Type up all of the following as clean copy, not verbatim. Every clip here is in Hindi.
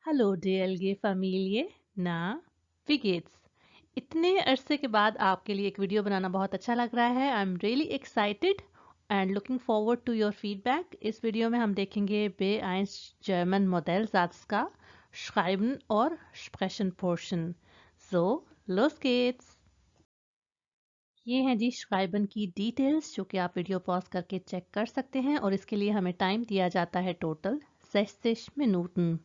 Hallo DLG Familie, ना wie geht's? इतने अरसे के बाद आपके लिए एक वीडियो बनाना बहुत अच्छा लग रहा है। I am really excited and looking forward to your feedback. इस वीडियो में हम देखेंगे B1 जर्मन Modellsatz का Schreiben और Sprechen Portion। So, los geht's! ये हैं जी Schreiben की डिटेल्स जो कि आप वीडियो पॉज करके चेक कर सकते हैं और इसके लिए हमें टाइम दिया जाता है टोटल 60 मिनूटन।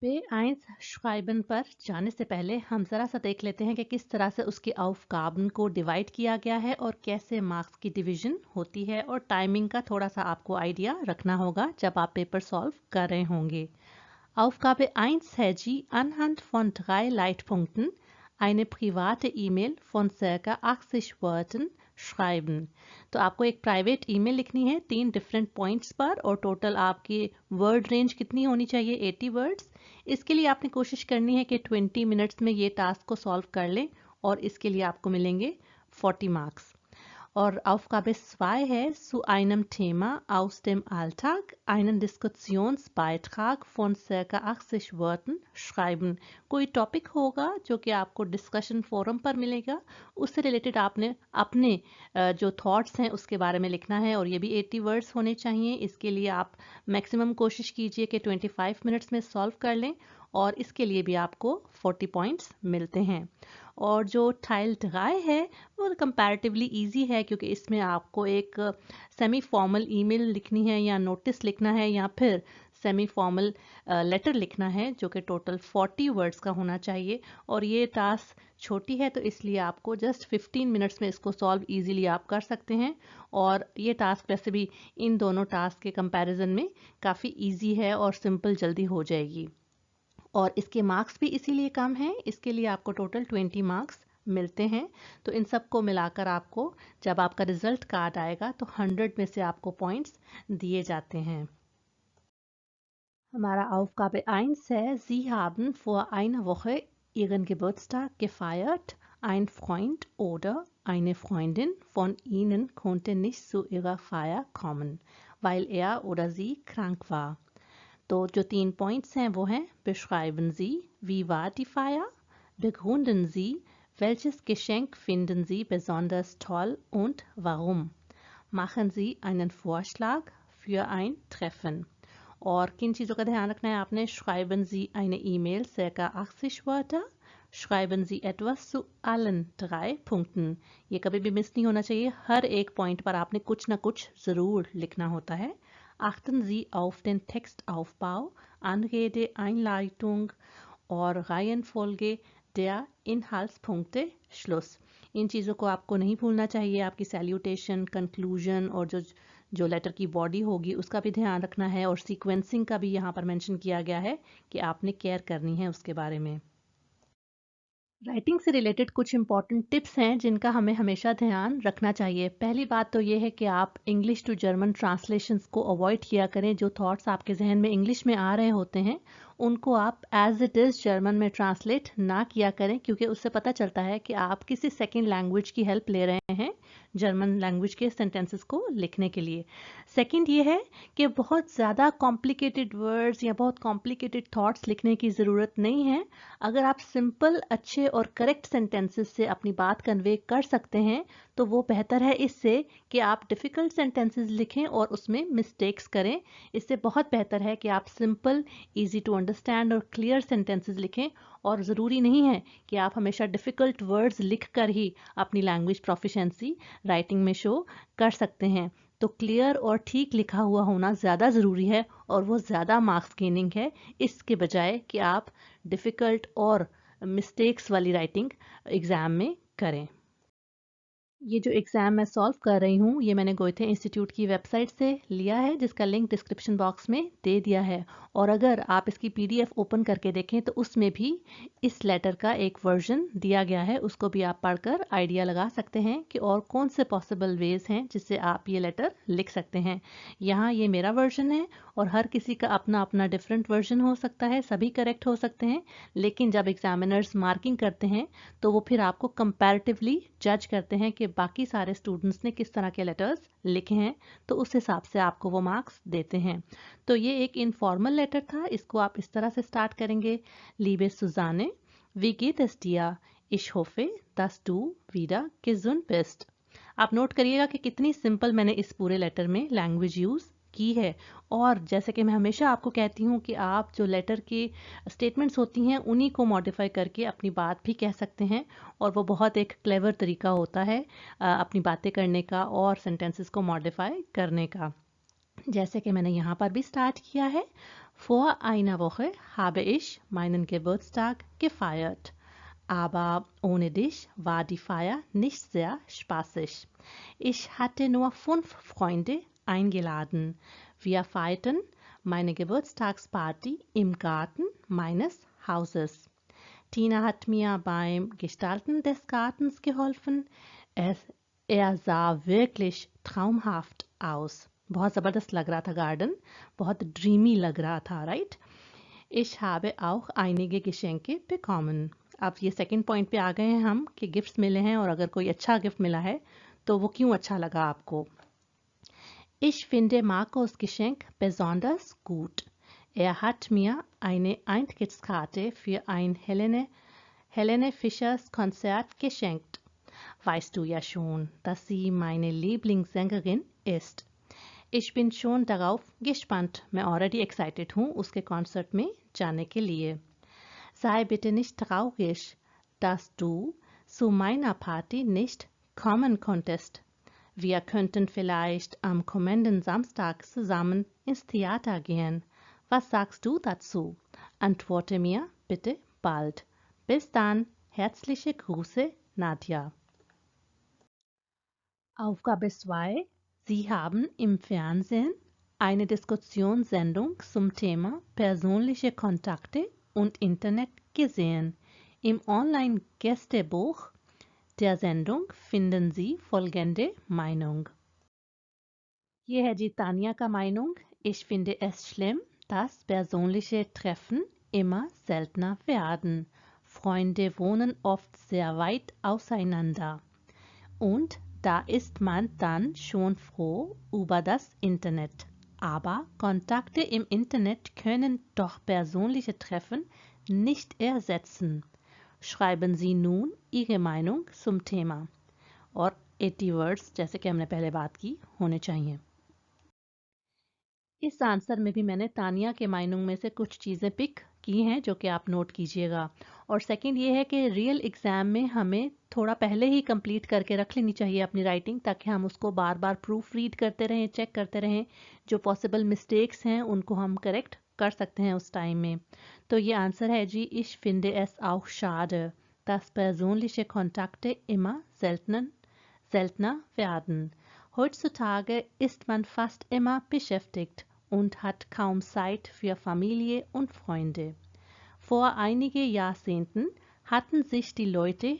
B1 schreiben पर जाने से पहले हम ज़रा सा देख लेते हैं कि किस तरह से उसकी aufgaben को डिवाइड किया गया है और कैसे मार्क्स की डिवीजन होती है और टाइमिंग का थोड़ा सा आपको आइडिया रखना होगा जब आप पेपर सॉल्व कर रहे होंगे। Aufgabe 1 है जी anhand von 3 Leitpunkten eine private E-Mail von circa 80 Wörtern schreiben। तो आपको एक प्राइवेट ईमेल लिखनी है 3 डिफरेंट पॉइंट्स पर और टोटल आपकी वर्ड रेंज कितनी होनी चाहिए 80 वर्ड्स। इसके लिए आपने कोशिश करनी है कि 20 मिनट्स में ये टास्क को सॉल्व कर लें और इसके लिए आपको मिलेंगे 40 मार्क्स। और Aufgabe 2 है zu einem Thema aus dem Alltag einen Diskussionsbeitrag von circa 80 Wörtern schreiben। कोई टॉपिक होगा जो कि आपको डिस्कशन फोरम पर मिलेगा, उससे रिलेटेड आपने अपने जो थॉट्स हैं उसके बारे में लिखना है और ये भी 80 वर्ड्स होने चाहिए। इसके लिए आप मैक्सिमम कोशिश कीजिए कि 25 मिनट्स में सॉल्व कर लें और इसके लिए भी आपको 40 पॉइंट्स मिलते हैं। और जो टाइल 3 है वो कंपैरेटिवली इजी है क्योंकि इसमें आपको एक सेमी फॉर्मल ईमेल लिखनी है या नोटिस लिखना है या फिर सेमी फॉर्मल लेटर लिखना है जो कि टोटल 40 वर्ड्स का होना चाहिए और ये टास्क छोटी है तो इसलिए आपको जस्ट 15 मिनट्स में इसको सॉल्व इजीली आप कर सकते हैं। और ये टास्क वैसे भी इन दोनों टास्क के कंपैरिजन में काफ़ी इजी है और सिंपल जल्दी हो जाएगी और इसके मार्क्स भी इसीलिए कम हैं। इसके लिए आपको टोटल 20 मार्क्स मिलते हैं। तो इन सबको मिलाकर आपको जब आपका रिजल्ट कार्ड आएगा तो 100 में से आपको पॉइंट्स दिए जाते हैं। हमारा Aufgabe 1 है Sie haben vor einer Woche Ihren Geburtstag gefeiert. Ein Freund oder eine Freundin von Ihnen konnte nicht zu Ihrer Feier kommen, weil er oder sie krank war. तो जो 3 पॉइंट्स हैं वो हैं beschreiben Sie, wie war die Feier? Begründen Sie, welches Geschenk finden Sie besonders toll und warum? Machen Sie einen Vorschlag für ein Treffen. और किन चीज़ों का ध्यान रखना है आपने schreiben Sie eine E-Mail circa 80 Wörter, schreiben Sie etwas zu allen 3 Punkten। ये कभी भी मिस नहीं होना चाहिए, हर एक पॉइंट पर आपने कुछ ना कुछ ज़रूर लिखना होता है। Achten Sie auf den Textaufbau, Anrede, Einleitung और Reihenfolge der Inhaltspunkte, Schluss। इन चीज़ों को आपको नहीं भूलना चाहिए। आपकी सैल्यूटेशन, कंक्लूजन और जो लेटर की बॉडी होगी उसका भी ध्यान रखना है और सीक्वेंसिंग का भी यहाँ पर मेंशन किया गया है कि आपने केयर करनी है उसके बारे में। राइटिंग से रिलेटेड कुछ इंपॉर्टेंट टिप्स हैं जिनका हमें हमेशा ध्यान रखना चाहिए। पहली बात तो ये है कि आप इंग्लिश टू जर्मन ट्रांसलेशंस को अवॉइड किया करें। जो थॉट्स आपके जहन में इंग्लिश में आ रहे होते हैं उनको आप एज इट इज़ जर्मन में ट्रांसलेट ना किया करें क्योंकि उससे पता चलता है कि आप किसी सेकेंड लैंग्वेज की हेल्प ले रहे हैं जर्मन लैंग्वेज के सेंटेंसेस को लिखने के लिए। सेकेंड ये है कि बहुत ज़्यादा कॉम्प्लिकेटेड वर्ड्स या बहुत कॉम्प्लिकेटेड थॉट्स लिखने की ज़रूरत नहीं है। अगर आप सिंपल, अच्छे और करेक्ट सेंटेंसेस से अपनी बात कन्वे कर सकते हैं तो वो बेहतर है इससे कि आप डिफ़िकल्ट सेंटेंसेस लिखें और उसमें मिस्टेक्स करें। इससे बहुत बेहतर है कि आप सिंपल, इजी टू अंडरस्टैंड और क्लियर सेंटेंसेस लिखें और ज़रूरी नहीं है कि आप हमेशा डिफ़िकल्ट वर्ड्स लिख कर ही अपनी लैंग्वेज प्रोफिशिएंसी राइटिंग में शो कर सकते हैं। तो क्लियर और ठीक लिखा हुआ होना ज़्यादा ज़रूरी है और वो ज़्यादा मार्क्स गेनिंग है इसके बजाय कि आप डिफ़िकल्ट और मिस्टेक्स वाली राइटिंग एग्ज़ाम में करें। ये जो एग्ज़ाम मैं सॉल्व कर रही हूँ ये मैंने गोयथे इंस्टीट्यूट की वेबसाइट से लिया है जिसका लिंक डिस्क्रिप्शन बॉक्स में दे दिया है। और अगर आप इसकी पीडीएफ ओपन करके देखें तो उसमें भी इस लेटर का एक वर्जन दिया गया है, उसको भी आप पढ़कर आइडिया लगा सकते हैं कि और कौन से पॉसिबल वेज हैं जिससे आप ये लेटर लिख सकते हैं। यहाँ ये मेरा वर्जन है और हर किसी का अपना अपना डिफरेंट वर्जन हो सकता है, सभी करेक्ट हो सकते हैं, लेकिन जब एग्जामिनर्स मार्किंग करते हैं तो वो फिर आपको कंपैरेटिवली जज करते हैं कि बाकी सारे स्टूडेंट्स ने किस तरह के लेटर्स लिखे हैं, तो उस हिसाब से आपको वो मार्क्स देते हैं। तो ये एक इनफॉर्मल लेटर था, इसको आप इस तरह से स्टार्ट करेंगे, Liebe Susanne, wie geht es dir? Ich hoffe, dass du wieder gesund bist। आप नोट करिएगा कि कितनी सिंपल मैंने इस पूरे लेटर में लैंग्वेज यूज़ की है। और जैसे कि मैं हमेशा आपको कहती हूँ कि आप जो लेटर की स्टेटमेंट्स होती हैं उन्हीं को मॉडिफाई करके अपनी बात भी कह सकते हैं, और वो बहुत एक क्लेवर तरीका होता है अपनी बातें करने का और सेंटेंसेस को मॉडिफाई करने का। जैसे कि मैंने यहाँ पर भी स्टार्ट किया है, Vor einer Woche habe ich meinen Geburtstag gefeiert, aber ohne dich war die Feier nicht sehr spaßig. Ich hatte nur 5 Freunde eingeladen. Wir feierten meine Geburtstagsparty im Garten meines Hauses. Tina hat mir beim Gestalten des Gartens geholfen. Er sah wirklich traumhaft aus. बहुत ज़बरदस्त लग रहा था गार्डन, बहुत ड्रीमी लग रहा था, right. Ich habe auch einige Geschenke bekommen। अब ये सेकंड पॉइंट पे आ गए हैं हम कि गिफ्ट्स मिले हैं, और अगर कोई अच्छा गिफ्ट मिला है तो वो क्यों अच्छा लगा आपको। Ich finde Marcos Geschenk besonders gut। Er hat mir eine Eintrittskarte für ein Helene Fischers Konzert geschenkt। Weißt du ja schon, dass sie meine Lieblingssängerin ist। Ich bin schon darauf gespannt। मैं already excited हूँ उसके कॉन्सर्ट में जाने के लिए। Sei bitte nicht traurig, dass du zu meiner Party nicht kommen konntest। Wir könnten vielleicht am kommenden Samstag zusammen ins Theater gehen। Was sagst du dazu? Antworte mir bitte bald। Bis dann, herzliche Grüße, Nadja। Aufgabe 2. Sie haben im Fernsehen eine Diskussionssendung zum Thema persönliche Kontakte und Internet gesehen। Im Online-Gästebuch der Sendung finden Sie folgende Meinung। ये है जी तानिया का Meinung। Ich finde es schlimm, dass persönliche Treffen immer seltener werden। Freunde wohnen oft sehr weit auseinander und da ist man dann schon froh über das Internet. Aber Kontakte im Internet können doch persönliche Treffen nicht ersetzen। Schreiben Sie nun Ihre Meinung zum Thema। और 80 वर्ड्स जैसे कि हमने पहले बात की होने चाहिए। इस आंसर में भी मैंने तानिया के मायनों में से कुछ चीज़ें पिक की हैं जो कि आप नोट कीजिएगा। और सेकंड ये है कि रियल एग्ज़ाम में हमें थोड़ा पहले ही कंप्लीट करके रख लेनी चाहिए अपनी राइटिंग, ताकि हम उसको बार बार प्रूफ रीड करते रहें, चेक करते रहें, जो पॉसिबल मिस्टेक्स हैं उनको हम करेक्ट कर सकते हैं उस टाइम में। तो ये आंसर है जी, Ich finde es auch schade, dass persönliche Kontakte immer seltener werden। Heutzutage ist man fast immer beschäftigt und hat kaum Zeit für Familie und Freunde। Vor einigen Jahrzehnten hatten sich die Leute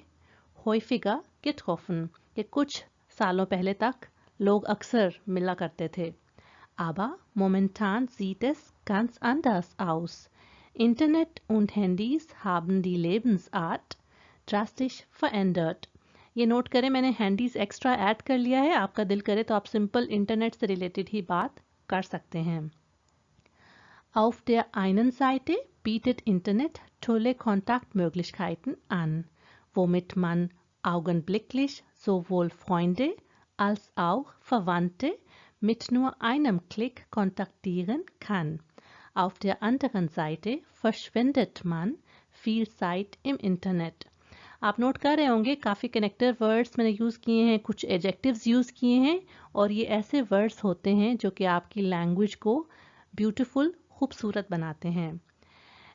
häufiger getroffen। कि कुछ सालों पहले तक लोग अक्सर मिला करते थे। Aber momentan sieht es ganz anders aus। Internet und Handys haben die Lebensart drastisch verändert। ये नोट करें, मैंने हैंडीज एक्स्ट्रा ऐड कर लिया है, आपका दिल करे तो आप सिंपल इंटरनेट से रिलेटेड ही बात कर सकते हैं। Auf der einen Seite bietet Internet tolle Kontaktmöglichkeiten an, womit man augenblicklich sowohl Freunde als auch Verwandte mit nur einem Klick kontaktieren kann। Auf der anderen Seite verschwendet man viel Zeit im Internet। आप नोट कर रहे होंगे काफ़ी कनेक्टर वर्ड्स मैंने यूज़ किए हैं, कुछ एडजेक्टिव्स यूज़ किए हैं, और ये ऐसे वर्ड्स होते हैं जो कि आपकी लैंग्वेज को ब्यूटीफुल, खूबसूरत बनाते हैं।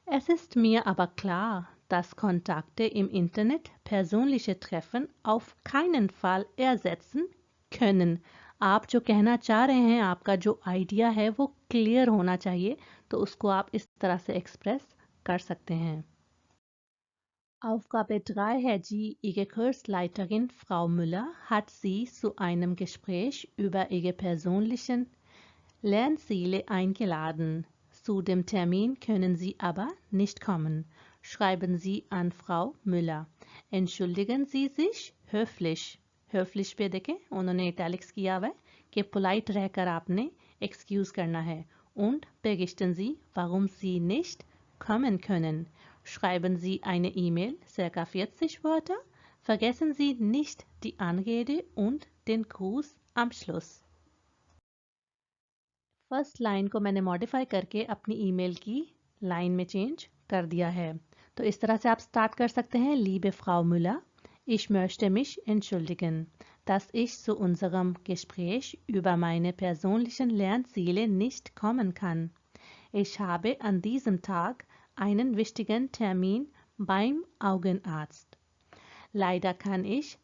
Es ist mir aber klar, dass Kontakte im Internet persönliche Treffen auf keinen Fall ersetzen können। आप जो कहना चाह रहे हैं, आपका जो आइडिया है वो क्लियर होना चाहिए, तो उसको आप इस तरह से एक्सप्रेस कर सकते हैं। Aufgabe 3, Herr G. Ihre Kursleiterin Frau Müller hat Sie zu einem Gespräch über Ihre persönlichen Lernziele eingeladen. Zu dem Termin können Sie aber nicht kommen. Schreiben Sie an Frau Müller. Entschuldigen Sie sich höflich. höflich पे देखें, उन्होंने इटैलिक्स किया हुआ है कि पोलाइट रहकर आपने एक्सक्यूज करना है. Und berichten Sie, warum Sie nicht kommen können. Schreiben Sie eine E-Mail, circa 40 Wörter. Vergessen Sie nicht die Anrede und den Gruß am Schluss. First line को मैंने मॉडिफाई करके अपनी ईमेल की लाइन में चेंज कर दिया है. तो इस तरह से आप स्टार्ट कर सकते हैं. Liebe Frau Müller, ich möchte mich entschuldigen, dass ich zu unserem Gespräch über meine persönlichen Lernziele nicht kommen kann. Ich habe an diesem Tag einen wichtigen Termin beim Augenarzt. Leider kann ich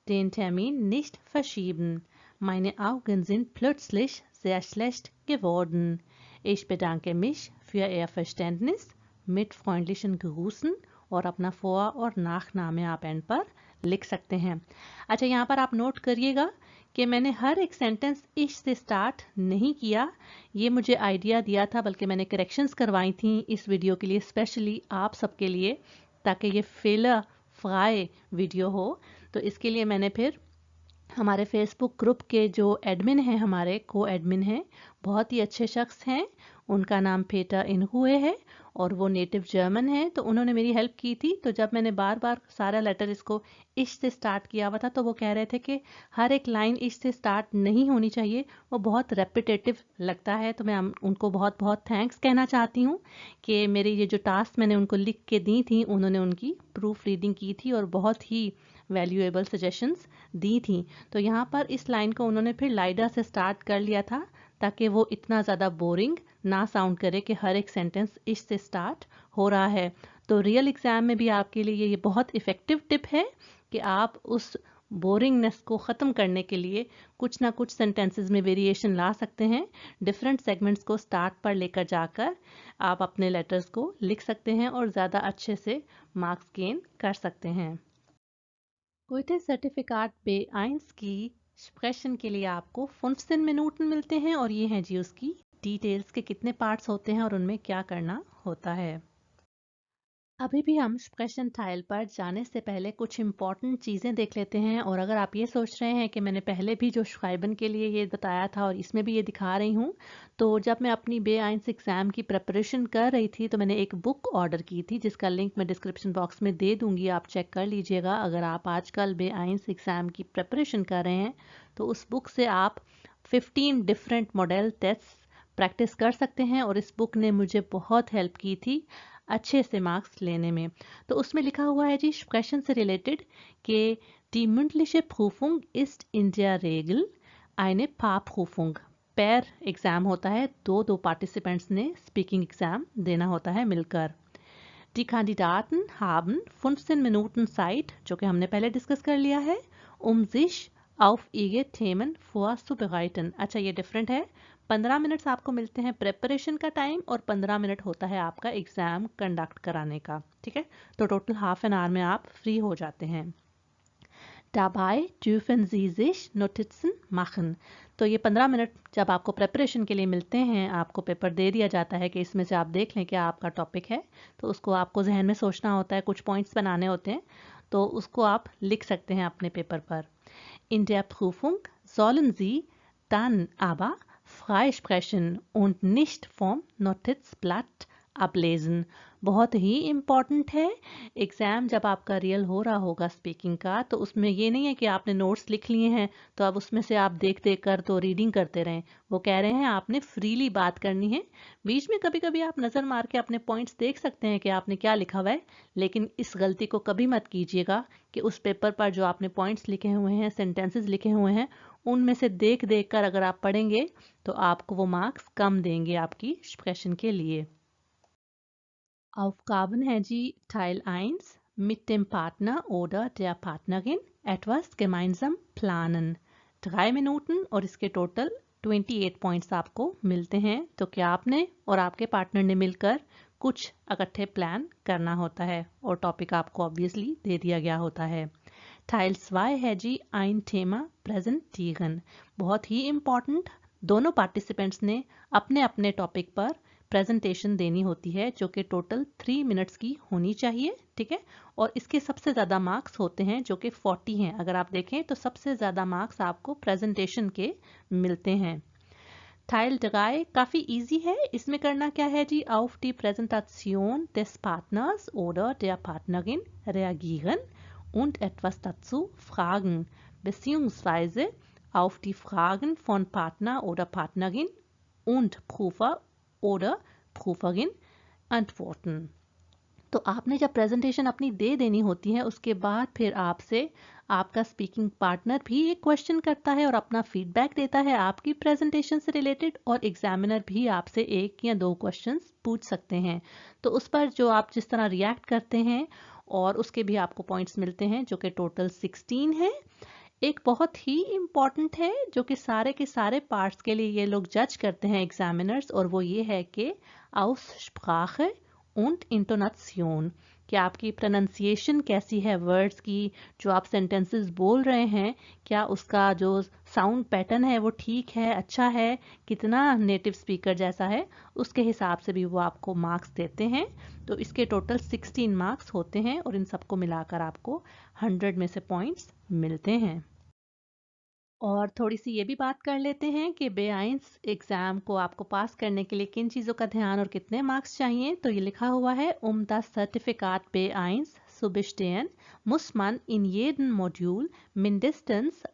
den Termin nicht verschieben. Meine Augen sind plötzlich sehr schlecht geworden. Ich bedanke mich für Ihr Verständnis. Mit freundlichen Grüßen. और अपना फॉर और नाम आप एंड पर लिख सकते हैं. अच्छा, यहाँ पर आप नोट करिएगा कि मैंने हर एक सेंटेंस इश से स्टार्ट नहीं किया. ये मुझे आइडिया दिया था, बल्कि मैंने करेक्शंस करवाई थी इस वीडियो के लिए, स्पेशली आप सबके लिए, ताकि ये फेलर फ्राई वीडियो हो. तो इसके लिए मैंने फिर हमारे फेसबुक ग्रुप के जो एडमिन हैं, हमारे को एडमिन हैं, बहुत ही अच्छे शख्स हैं, उनका नाम पेटर इनहुए है और वो नेटिव जर्मन है. तो उन्होंने मेरी हेल्प की थी. तो जब मैंने बार बार सारा लेटर इसको इश से स्टार्ट किया हुआ था, तो वो कह रहे थे कि हर एक लाइन इश से स्टार्ट नहीं होनी चाहिए, वो बहुत रेपिटेटिव लगता है. तो मैं उनको बहुत बहुत थैंक्स कहना चाहती हूँ कि मेरे ये जो टास्क मैंने उनको लिख के दी थी, उन्होंने उनकी प्रूफ रीडिंग की थी और बहुत ही वैल्यूएबल सजेशंस दी थी. तो यहाँ पर इस लाइन को उन्होंने फिर लाइडा से स्टार्ट कर लिया था, ताकि वो इतना ज़्यादा बोरिंग ना साउंड करे कि हर एक सेंटेंस इस से स्टार्ट हो रहा है. तो रियल एग्ज़ाम में भी आपके लिए ये बहुत इफ़ेक्टिव टिप है कि आप उस बोरिंगनेस को ख़त्म करने के लिए कुछ ना कुछ सेंटेंसेस में वेरिएशन ला सकते हैं. डिफरेंट सेगमेंट्स को स्टार्ट पर लेकर जाकर आप अपने लेटर्स को लिख सकते हैं और ज़्यादा अच्छे से मार्क्स गेन कर सकते हैं. Gute सर्टिफिकेट B1 की स्प्रेशन के लिए आपको 15 मिनट मिलते हैं और ये हैं जी उसकी डिटेल्स के कितने पार्ट्स होते हैं और उनमें क्या करना होता है. अभी भी हम स्प्रेशन टाइल पर जाने से पहले कुछ इम्पॉर्टेंट चीज़ें देख लेते हैं. और अगर आप ये सोच रहे हैं कि मैंने पहले भी जो श्राइबन के लिए ये बताया था और इसमें भी ये दिखा रही हूँ, तो जब मैं अपनी B1 एग्ज़ाम की प्रिपरेशन कर रही थी तो मैंने एक बुक ऑर्डर की थी, जिसका लिंक मैं डिस्क्रिप्शन बॉक्स में दे दूँगी, आप चेक कर लीजिएगा. अगर आप आजकल B1 एग्ज़ाम की प्रिपरेशन कर रहे हैं तो उस बुक से आप 15 डिफरेंट मॉडल टेस्ट प्रैक्टिस कर सकते हैं. और इस बुक ने मुझे बहुत हेल्प की थी अच्छे से मार्क्स लेने में. तो उसमें लिखा हुआ है जी स्प्रेशन से रिलेटेड कि die mündliche Prüfung ist in der Regel eine Paarprüfung. पैर एग्ज़ाम होता है, दो पार्टिसिपेंट्स ने स्पीकिंग एग्ज़ाम देना होता है मिलकर. Die Kandidaten haben 15 Minuten Zeit, जो कि हमने पहले डिस्कस कर लिया है, sich auf ihre Themen vorzubereiten. अच्छा, ये डिफरेंट है. 15 मिनट्स आपको मिलते हैं प्रेपरेशन का टाइम और 15 मिनट होता है आपका एग्ज़ाम कंडक्ट कराने का. ठीक है, तो टोटल हाफ एन आवर में आप फ्री हो जाते हैं. Dabei dürfen Sie sich Notizen machen. तो ये 15 मिनट जब आपको प्रेपरेशन के लिए मिलते हैं, आपको पेपर दे दिया जाता है कि इसमें से आप देख लें क्या आपका टॉपिक है. तो उसको आपको जहन में सोचना होता है, कुछ पॉइंट्स बनाने होते हैं, तो उसको आप लिख सकते हैं अपने पेपर पर. In der Prüfung sollen Sie dann aber frei sprechen und nicht vom Notizblatt ablesen. बहुत ही इम्पॉर्टेंट है. एग्ज़ाम जब आपका रियल हो रहा होगा स्पीकिंग का, तो उसमें ये नहीं है कि आपने नोट्स लिख लिए हैं तो अब उसमें से आप देख देख कर तो रीडिंग करते रहें. वो कह रहे हैं आपने फ्रीली बात करनी है. बीच में कभी कभी आप नज़र मार के अपने पॉइंट्स देख सकते हैं कि आपने क्या लिखा हुआ है, लेकिन इस गलती को कभी मत कीजिएगा कि उस पेपर पर जो आपने पॉइंट्स लिखे हुए हैं, सेंटेंसेस लिखे हुए हैं, उनमें से देख देख कर अगर आप पढ़ेंगे तो आपको वो मार्क्स कम देंगे आपकी स्प्रेशन के लिए. Aufgaben है जी Teil 1. Mit dem Partner oder der Partnerin etwas gemeinsam planen. 3 minute और इसके टोटल 28 पॉइंट्स आपको मिलते हैं. तो क्या आपने और आपके पार्टनर ने मिलकर कुछ इकट्ठे प्लान करना होता है और टॉपिक आपको ऑब्वियसली दे दिया गया होता है. Teil 2 है जी ein Thema präsentieren. बहुत ही इम्पॉर्टेंट. दोनों पार्टिसिपेंट्स ने अपने अपने टॉपिक पर प्रेजेंटेशन देनी होती है जो कि टोटल 3 मिनट्स की होनी चाहिए, ठीक है। और इसके सबसे ज़्यादा मार्क्स होते हैं जो कि 40 हैं। अगर आप देखें तो सबसे ज़्यादा मार्क्स आपको प्रेजेंटेशन के मिलते हैं। Teil 3 काफ़ी इजी है। इसमें करना क्या है जी, auf die Präsentation des Partners oder der Partnerin reagieren und etwas dazu fragen, beziehungsweise auf die Fragen von Partner oder Partnerin und Prüfer oder Prüferin antworten। तो आपने जब प्रेजेंटेशन अपनी दे देनी होती है उसके बाद फिर आपसे आपका स्पीकिंग पार्टनर भी एक क्वेश्चन करता है और अपना फीडबैक देता है आपकी प्रेजेंटेशन से रिलेटेड, और एग्जामिनर भी आपसे 1 या 2 क्वेश्चंस पूछ सकते हैं। तो उस पर जो आप जिस तरह रिएक्ट करते हैं और उसके भी आपको पॉइंट्स मिलते हैं जो कि टोटल 16 है। एक बहुत ही इम्पॉर्टेंट है जो कि सारे के सारे पार्ट्स के लिए ये लोग जज करते हैं एग्जामिनर्स, और वो ये है कि Aussprache und Intonation, कि आपकी प्रोनाउंसिएशन कैसी है वर्ड्स की, जो आप सेंटेंसेस बोल रहे हैं क्या उसका जो साउंड पैटर्न है वो ठीक है, अच्छा है, कितना नेटिव स्पीकर जैसा है, उसके हिसाब से भी वो आपको मार्क्स देते हैं। तो इसके टोटल 16 मार्क्स होते हैं और इन सबको मिलाकर आपको 100 में से पॉइंट्स मिलते हैं। और थोड़ी सी ये भी बात कर लेते हैं कि B1 एग्ज़ाम को आपको पास करने के लिए किन चीज़ों का ध्यान और कितने मार्क्स चाहिए। तो ये लिखा हुआ है, das Zertifikat B1 zu bestehen, muss man in jedem Modul mindestens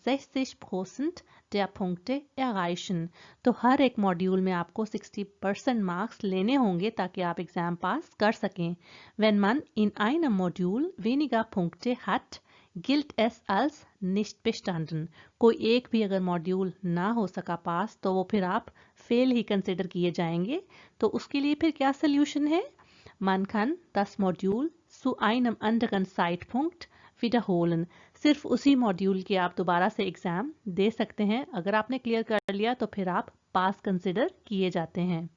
60% der Punkte erreichen। तो हर एक मॉड्यूल में आपको 60% मार्क्स लेने होंगे ताकि आप एग्ज़ाम पास कर सकें। Wenn man in einem Modul weniger Punkte hat, gilt es als nicht bestanden। कोई एक भी अगर मॉड्यूल ना हो सका पास तो वो फिर आप फेल ही कंसिडर किए जाएंगे। तो उसके लिए फिर क्या सोल्यूशन है, Man kann das Modul zu einem anderen Zeitpunkt wiederholen। सिर्फ उसी मॉड्यूल के आप दोबारा से एग्जाम दे सकते हैं। अगर आपने क्लियर कर लिया तो फिर आप पास कंसिडर किए जाते हैं।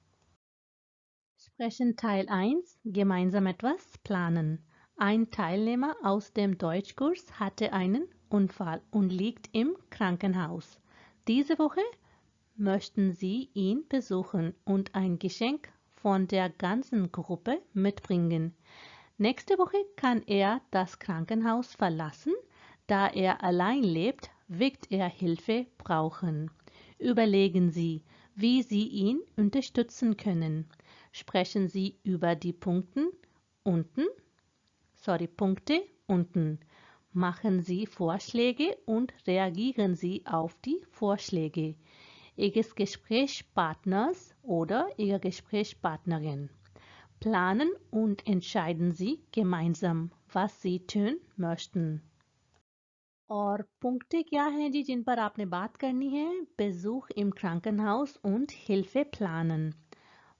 Sprechen Teil 1, gemeinsam etwas planen। Ein Teilnehmer aus dem Deutschkurs hatte einen Unfall und liegt im Krankenhaus. Diese Woche möchten Sie ihn besuchen und ein Geschenk von der ganzen Gruppe mitbringen. Nächste Woche kann er das Krankenhaus verlassen. Da er allein lebt, wird er Hilfe brauchen. Überlegen Sie, wie Sie ihn unterstützen können. Sprechen Sie über die Punkte unten. Machen Sie Vorschläge und reagieren Sie auf die Vorschläge Ihres Gesprächspartners oder Ihrer Gesprächspartnerin. Planen und entscheiden Sie gemeinsam, was Sie tun möchten। और पुंक्टे क्या हैं जी जिन पर आपने बात करनी है, Besuch im Krankenhaus und Hilfe planen।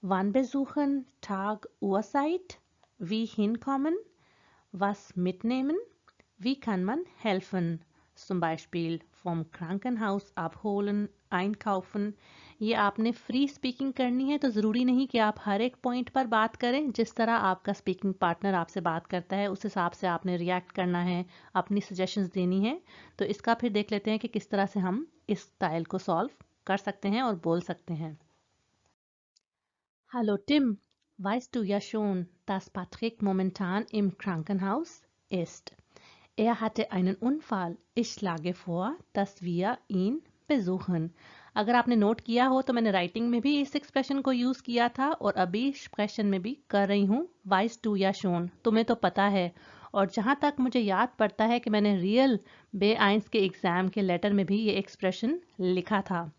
Wann besuchen, Tag, Uhrzeit, wie hinkommen, was mitnehmen, wie kann man helfen, zum Beispiel vom Krankenhaus abholen, einkaufen। ये आपने फ्री स्पीकिंग करनी है तो ज़रूरी नहीं कि आप हर एक पॉइंट पर बात करें। जिस तरह आपका स्पीकिंग पार्टनर आपसे बात करता है उस हिसाब से आपने रिएक्ट करना है, अपनी सजेशंस देनी है। तो इसका फिर देख लेते हैं कि किस तरह से हम इस स्टाइल को सॉल्व कर सकते हैं और बोल सकते हैं। Hallo Tim, weißt du ja schon, dass Patrick momentan im Krankenhaus ist. Er hatte einen Unfall. Ich schlage vor, dass wir ihn besuchen। अगर आपने नोट किया हो तो मैंने राइटिंग में भी इस एक्सप्रेशन को यूज़ किया था और अभी एक्सप्रेशन में भी कर रही हूँ। वाइस टू या शोन, तुम्हें तो पता है। और जहाँ तक मुझे याद पड़ता है कि मैंने रियल B1 के एग्ज़ाम के लेटर में भी ये एक्सप्रेशन लिखा था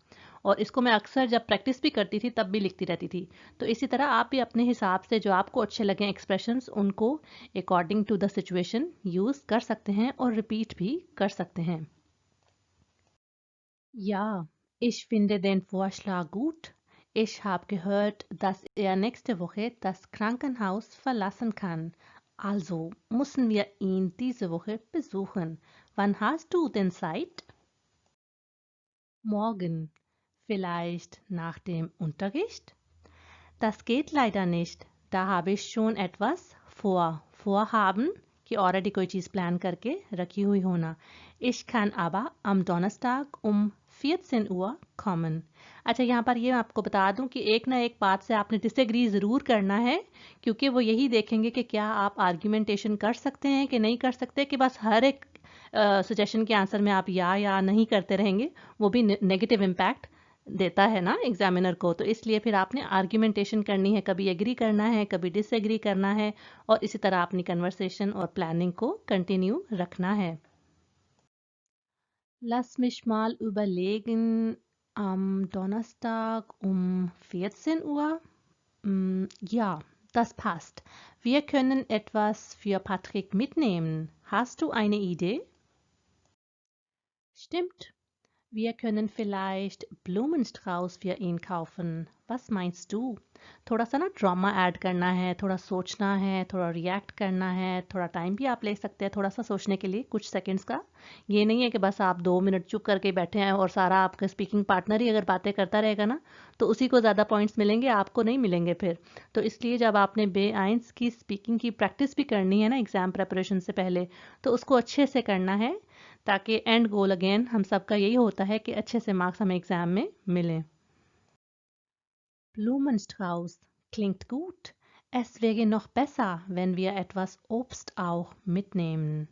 और इसको मैं अक्सर जब प्रैक्टिस भी करती थी तब भी लिखती रहती थी। तो इसी तरह आप भी अपने हिसाब से जो आपको अच्छे लगें एक्सप्रेशंस उनको according to the situation use कर सकते हैं और रिपीट भी कर सकते हैं। Ja, ich finde den Vorschlag gut. Ich habe gehört, dass er nächste Woche das Krankenhaus verlassen kann. Also müssen wir ihn diese Woche besuchen. Wann hast du denn Zeit? Morgen. Vielleicht nach dem Unterricht? Das geht leider nicht. Da habe ich schon etwas vor. Vorhaben कि ऑलरेडी कोई चीज़ प्लान करके रखी हुई होना। Ich kann aber am Donnerstag um 14 Uhr kommen। अच्छा, यहाँ पर ये मैं आपको बता दूं कि एक ना एक बात से आपने डिसएग्री ज़रूर करना है, क्योंकि वो यही देखेंगे कि क्या आप आर्ग्यूमेंटेशन कर सकते हैं कि नहीं कर सकते, कि बस हर एक सजेशन के आंसर में आप या नहीं करते रहेंगे। वो भी नेगेटिव इम्पैक्ट देता है ना एग्जामिनर को। तो इसलिए फिर आपने आर्ग्यूमेंटेशन करनी है, कभी एग्री करना है, कभी डिसएग्री करना है, और इसी तरह अपनी कन्वर्सेशन और प्लानिंग को कंटिन्यू रखना है। Lass mich mal überlegen, am Donnerstag um 14 Uhr? Ja, das passt. Wir können etwas für Patrick mitnehmen. Hast du eine Idee? Stimmt. Wir können vielleicht Blumenstrauß für ihn kaufen. Was meinst du? थोड़ा सा ना ड्रामा ऐड करना है, थोड़ा सोचना है, थोड़ा रिएक्ट करना है, थोड़ा टाइम भी आप ले सकते हैं थोड़ा सा सोचने के लिए, कुछ सेकंड्स का। ये नहीं है कि बस आप 2 मिनट चुप करके बैठे हैं और सारा आपका स्पीकिंग पार्टनर ही अगर बातें करता रहेगा ना, तो उसी को ज़्यादा पॉइंट्स मिलेंगे, आपको नहीं मिलेंगे फिर। तो इसलिए जब आपने बे-आइंस की स्पीकिंग की प्रैक्टिस भी करनी है ना एग्ज़ाम प्रेपरेशन से पहले, तो उसको अच्छे से करना है, ताकि एंड गोल अगेन हम सबका यही होता है कि अच्छे से मार्क्स हमें एग्ज़ाम में मिलें। Blumenstrauß klingt gut. Es wäre noch besser, wenn wir etwas Obst auch mitnehmen.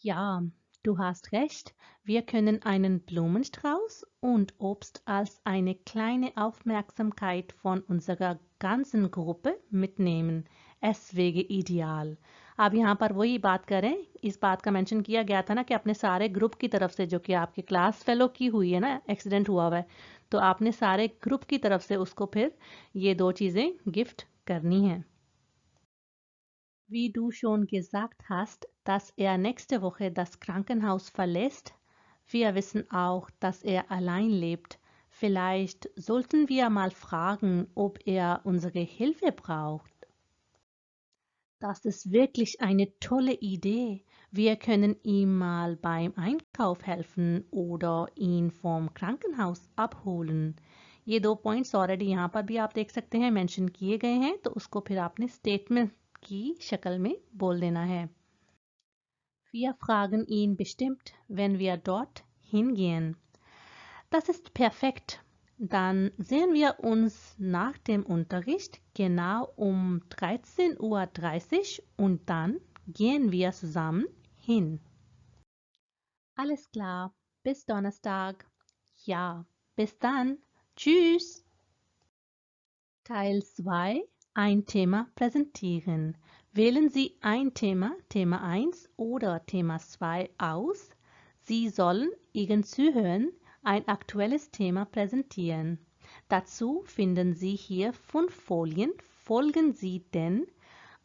Ja, du hast recht. Wir können einen Blumenstrauß und Obst als eine kleine Aufmerksamkeit von unserer ganzen Gruppe mitnehmen. Es wäre ideal. अब यहाँ पर वही बात करें, इस बात का मेंशन किया गया था ना कि अपने सारे ग्रुप की तरफ से, जो कि आपके क्लास फेलो की हुई है ना, एक्सीडेंट हुआ हुआ है, तो आपने सारे ग्रुप की तरफ से उसको फिर ये 2 चीज़ें गिफ्ट करनी हैं। Wie du schon gesagt hast, dass er nächste Woche das Krankenhaus verlässt. Wir wissen auch, dass er allein lebt. Vielleicht sollten wir mal fragen, ob er unsere Hilfe braucht. Das ist wirklich eine tolle Idee. Wir können ihm mal beim Einkauf helfen oder ihn vom Krankenhaus abholen. ये 2 पॉइंट्स ऑलरेडी यहाँ पर भी आप देख सकते हैं मेंशन किए गए हैं, तो उसको फिर आपने स्टेटमेंट की शक्ल में बोल देना है। Wir fragen ihn bestimmt, wenn wir dort hingehen. Das ist perfekt. Dann sehen wir uns nach dem Unterricht genau um 13:30 Uhr und dann gehen wir zusammen hin. Alles klar. Bis Donnerstag. Ja, bis dann. Tschüss. Teil 2. Ein Thema präsentieren. Wählen Sie ein Thema, Thema 1 oder Thema 2 aus. Sie sollen Ihren Zuhörern ein aktuelles Thema präsentieren. Dazu finden Sie hier 5 Folien. Folgen Sie den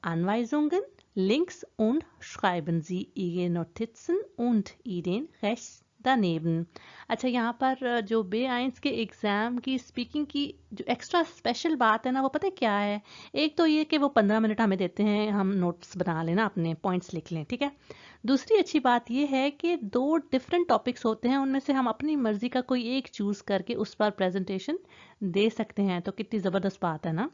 Anweisungen links und schreiben Sie Ihre Notizen und Ideen rechts daneben। अच्छा, यहाँ पर जो बे-आइंस के एग्ज़ाम की स्पीकिंग की जो एक्स्ट्रा स्पेशल बात है ना, वो पता है क्या है? एक तो ये कि वो 15 मिनट हमें देते हैं, हम नोट्स बना लेना, अपने पॉइंट्स लिख लें, ठीक है? दूसरी अच्छी बात ये है कि 2 डिफरेंट टॉपिक्स होते हैं, उनमें से हम अपनी मर्ज़ी का कोई एक चूज़ करके उस पर प्रेजेंटेशन दे सकते हैं। तो कितनी ज़बरदस्त बात है ना?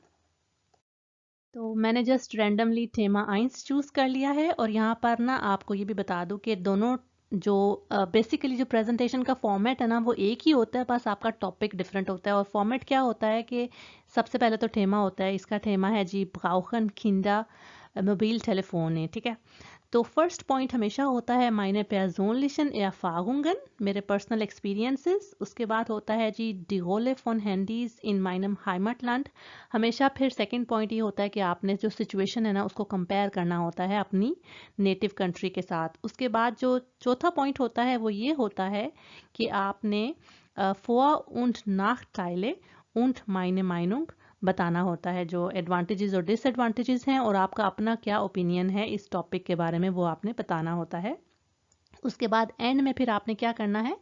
तो मैंने जस्ट रैंडमली थेमा आइंस चूज़ कर लिया है, और यहाँ पर ना आपको ये भी बता दूँ कि दोनों जो बेसिकली जो प्रेजेंटेशन का फॉर्मेट है ना, वो एक ही होता है, बस आपका टॉपिक डिफरेंट होता है। और फॉर्मेट क्या होता है कि सबसे पहले तो थेमा होता है, इसका थेमा है जी ब्राउखन किंडर मोबाइल टेलीफोन, ठीक है? तो फर्स्ट पॉइंट हमेशा होता है meine persönlichen Erfahrungen, मेरे पर्सनल एक्सपीरियंसेस। उसके बाद होता है जी die Rolle von Handys in meinem Heimatland। हमेशा फिर सेकंड पॉइंट ये होता है कि आपने जो सिचुएशन है ना, उसको कंपेयर करना होता है अपनी नेटिव कंट्री के साथ। उसके बाद जो चौथा पॉइंट होता है वो ये होता है कि आपने Vor- und Nachteile und meine Meinung बताना होता है, जो एडवांटेजेस और डिसएडवांटेजेस हैं, और आपका अपना क्या ओपिनियन है इस टॉपिक के बारे में, वो आपने बताना होता है। उसके बाद एंड में फिर आपने क्या करना है,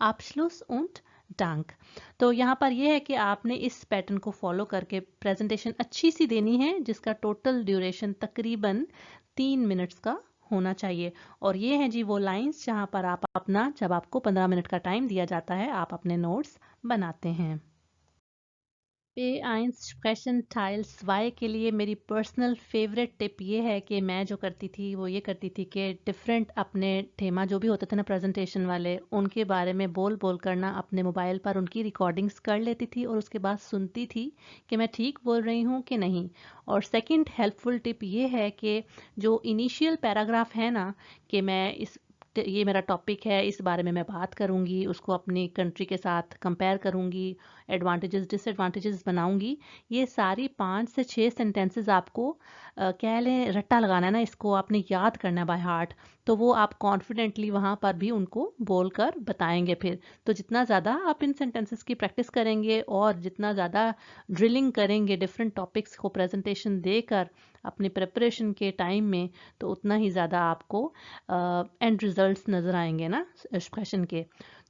Abschluss und Dank। तो यहाँ पर यह है कि आपने इस पैटर्न को फॉलो करके प्रेजेंटेशन अच्छी सी देनी है, जिसका टोटल ड्यूरेशन तकरीबन 3 मिनट्स का होना चाहिए। और ये हैं जी वो लाइंस जहाँ पर आप अपना, जब आपको 15 मिनट का टाइम दिया जाता है, आप अपने नोट्स बनाते हैं। B1 Sprechen Teil 2 के लिए मेरी पर्सनल फेवरेट टिप ये है कि मैं जो करती थी वो ये करती थी कि डिफरेंट अपने थेमा जो भी होते थे ना प्रेजेंटेशन वाले उनके बारे में बोल बोल करना अपने मोबाइल पर उनकी रिकॉर्डिंग्स कर लेती थी और उसके बाद सुनती थी कि मैं ठीक बोल रही हूँ कि नहीं। और सेकंड हेल्पफुल टिप ये है कि जो इनिशियल पैराग्राफ है ना कि मैं ये मेरा टॉपिक है, इस बारे में मैं बात करूँगी, उसको अपनी कंट्री के साथ कंपेयर करूँगी, एडवांटेजेस डिसएडवांटेजेस बनाऊँगी। ये सारी 5 से 6 सेंटेंसेस आपको कह लें रट्टा लगाना है ना, इसको आपने याद करना है बाय हार्ट। तो वो आप कॉन्फिडेंटली वहाँ पर भी उनको बोलकर बताएंगे फिर। तो जितना ज़्यादा आप इन सेंटेंसेस की प्रैक्टिस करेंगे और जितना ज़्यादा ड्रिलिंग करेंगे डिफरेंट टॉपिक्स को प्रेजेंटेशन देकर अपनी प्रिपरेशन के टाइम में, तो उतना ही ज़्यादा आपको एंड रिजल्ट्स नज़र आएंगे ना एक्सप्रेशन के।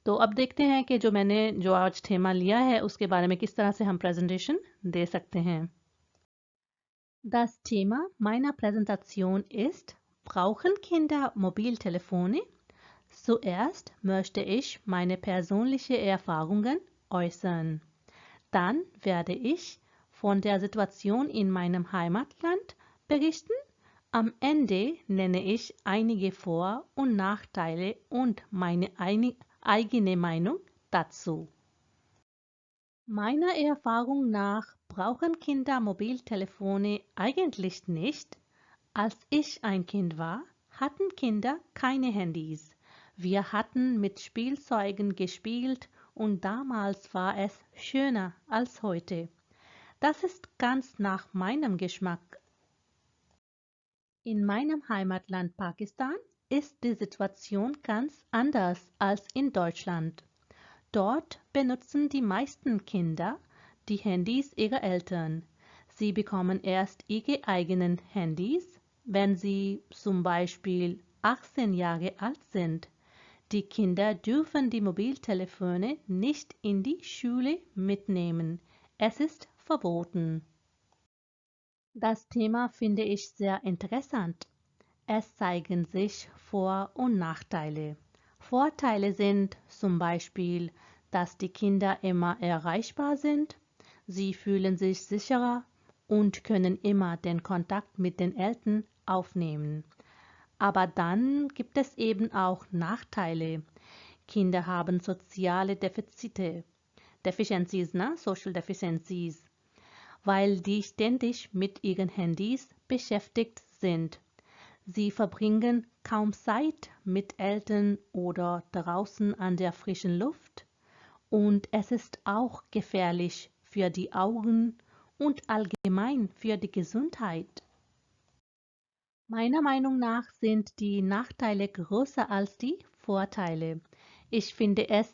तो अब देखते हैं कि जो मैंने जो आज थेमा लिया है उसके बारे में किस तरह से हम प्रेजेंटेशन दे सकते हैं। Das Thema meiner Präsentation ist: Brauchen Kinder Mobiltelefone? Zuerst möchte ich meine persönlichen Erfahrungen äußern. Dann werde ich von der Situation in meinem Heimatland berichten. Am Ende nenne ich einige Vor- und Nachteile und meine eigene Meinung dazu. Meiner Erfahrung nach brauchen Kinder Mobiltelefone eigentlich nicht. Als ich ein Kind war, hatten Kinder keine Handys. Wir hatten mit Spielzeugen gespielt und damals war es schöner als heute. Das ist ganz nach meinem Geschmack. In meinem Heimatland Pakistan ist die Situation ganz anders als in Deutschland. Dort benutzen die meisten Kinder die Handys ihrer Eltern. Sie bekommen erst ihre eigenen Handys, wenn sie zum Beispiel 18 Jahre alt sind. Die Kinder dürfen die Mobiltelefone nicht in die Schule mitnehmen. Es ist verboten. Das Thema finde ich sehr interessant. Es zeigen sich Vor- und Nachteile. Vorteile sind zum Beispiel, dass die Kinder immer erreichbar sind, sie fühlen sich sicherer und können immer den Kontakt mit den Eltern aufnehmen. Aber dann gibt es eben auch Nachteile. Kinder haben soziale Defizite, Deficiencies, ne? Social Deficiencies, weil die ständig mit ihren Handys beschäftigt sind. Sie verbringen kaum Zeit mit Eltern oder draußen an der frischen Luft und es ist auch gefährlich für die Augen und allgemein für die Gesundheit. Meiner Meinung nach sind die Nachteile größer als die Vorteile. Ich finde es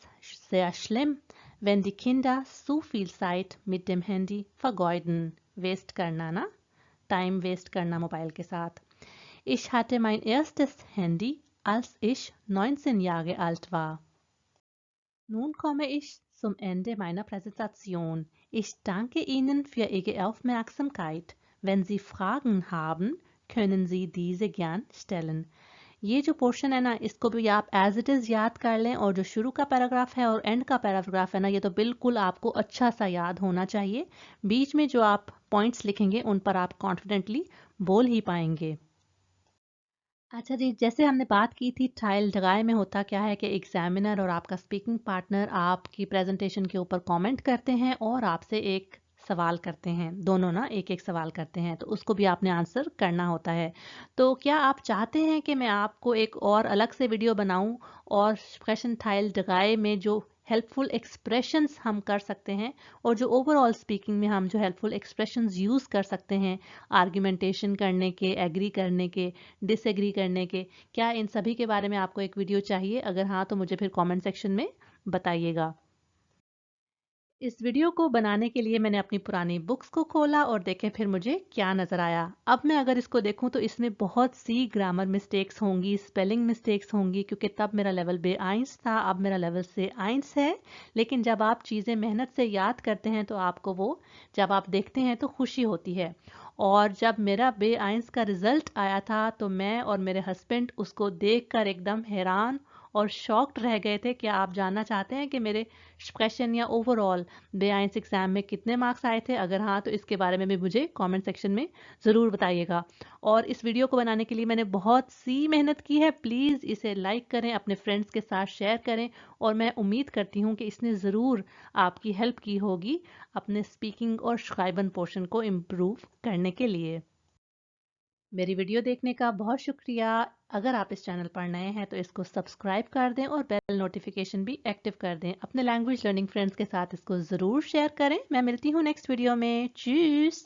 sehr schlimm, wenn die Kinder so viel Zeit mit dem Handy vergeuden. Waste करना ना, Time waste करना मोबाइल के साथ. Ich hatte mein erstes Handy, als ich 19 Jahre alt war. Nun komme ich zum Ende meiner Präsentation. Ich danke Ihnen für Ihre Aufmerksamkeit. Wenn Sie Fragen haben, können Sie diese gern stellen. ये जो पोर्शन है ना इसको भी आप एज इट इज़ याद कर लें और जो शुरू का पैराग्राफ है और एंड का पैराग्राफ है ना ये तो बिल्कुल आपको अच्छा सा याद होना चाहिए। बीच में जो आप पॉइंट्स लिखेंगे उन पर आप कॉन्फिडेंटली बोल ही पाएंगे। अच्छा जी, जैसे हमने बात की थी ट्रायल ढगाए में होता क्या है कि एग्जामिनर और आपका स्पीकिंग पार्टनर आपकी प्रेजेंटेशन के ऊपर कमेंट करते हैं और आपसे एक सवाल करते हैं, दोनों ना एक एक सवाल करते हैं, तो उसको भी आपने आंसर करना होता है। तो क्या आप चाहते हैं कि मैं आपको एक और अलग से वीडियो बनाऊं और क्वेश्चन ट्रायल ढगाए में जो हेल्पफुल एक्सप्रेशंस हम कर सकते हैं और जो ओवरऑल स्पीकिंग में हम जो हेल्पफुल एक्सप्रेशंस यूज़ कर सकते हैं आर्ग्यूमेंटेशन करने के, एग्री करने के, डिसएग्री करने के, क्या इन सभी के बारे में आपको एक वीडियो चाहिए? अगर हाँ तो मुझे फिर कमेंट सेक्शन में बताइएगा। इस वीडियो को बनाने के लिए मैंने अपनी पुरानी बुक्स को खोला और देखें फिर मुझे क्या नज़र आया। अब मैं अगर इसको देखूं तो इसमें बहुत सी ग्रामर मिस्टेक्स होंगी, स्पेलिंग मिस्टेक्स होंगी, क्योंकि तब मेरा लेवल B1 था, अब मेरा लेवल C1 है। लेकिन जब आप चीज़ें मेहनत से याद करते हैं तो आपको वो जब आप देखते हैं तो खुशी होती है। और जब मेरा B1 का रिज़ल्ट आया था तो मैं और मेरे हस्बैंड उसको देख कर एकदम हैरान और शॉक्ड रह गए थे। क्या आप जानना चाहते हैं कि मेरे क्वेश्चन या ओवरऑल बेआइंस एग्ज़ाम में कितने मार्क्स आए थे? अगर हाँ, तो इसके बारे में भी मुझे कमेंट सेक्शन में ज़रूर बताइएगा। और इस वीडियो को बनाने के लिए मैंने बहुत सी मेहनत की है। प्लीज़ इसे लाइक करें, अपने फ्रेंड्स के साथ शेयर करें, और मैं उम्मीद करती हूँ कि इसने ज़रूर आपकी हेल्प की होगी अपने स्पीकिंग और श्राइबन पोर्शन को इम्प्रूव करने के लिए। मेरी वीडियो देखने का बहुत शुक्रिया। अगर आप इस चैनल पर नए हैं तो इसको सब्सक्राइब कर दें और बेल नोटिफिकेशन भी एक्टिव कर दें। अपने लैंग्वेज लर्निंग फ्रेंड्स के साथ इसको ज़रूर शेयर करें। मैं मिलती हूँ नेक्स्ट वीडियो में। चीज़।